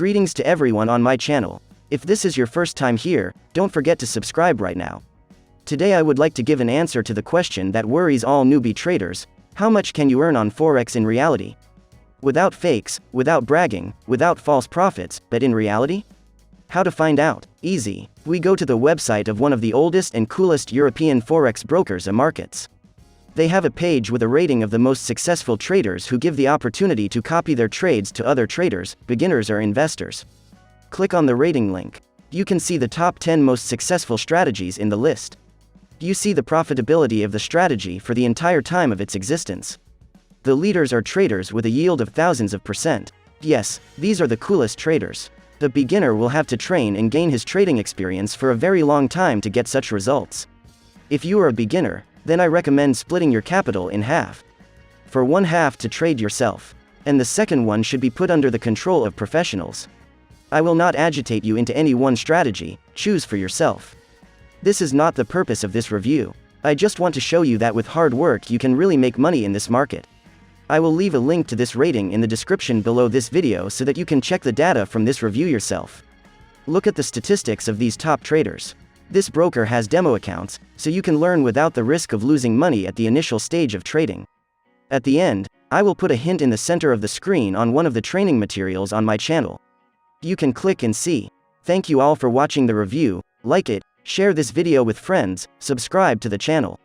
Greetings to everyone on my channel. If this is your first time here, don't forget to subscribe right now. Today I would like to give an answer to the question that worries all newbie traders: how much can you earn on forex in reality? Without fakes, without bragging, without false profits, but in reality? How to find out? Easy. We go to the website of one of the oldest and coolest European forex brokers and markets. They have a page with a rating of the most successful traders who give the opportunity to copy their trades to other traders, beginners or investors. Click on the rating link. You can see the top 10 most successful strategies in the list. You see the profitability of the strategy for the entire time of its existence. The leaders are traders with a yield of thousands of %. Yes, these are the coolest traders. The beginner will have to train and gain his trading experience for a very long time to get such results. If you are a beginner, then I recommend splitting your capital in half. For one half to trade yourself, and the second one should be put under the control of professionals. I will not agitate you into any one strategy, choose for yourself. This is not the purpose of this review. I just want to show you that with hard work you can really make money in this market. I will leave a link to this rating in the description below this video so that you can check the data from this review yourself. Look at the statistics of these top traders. This broker has demo accounts, so you can learn without the risk of losing money at the initial stage of trading. At the end, I will put a hint in the center of the screen on one of the training materials on my channel. You can click and see. Thank you all for watching the review. Like it, share this video with friends, subscribe to the channel.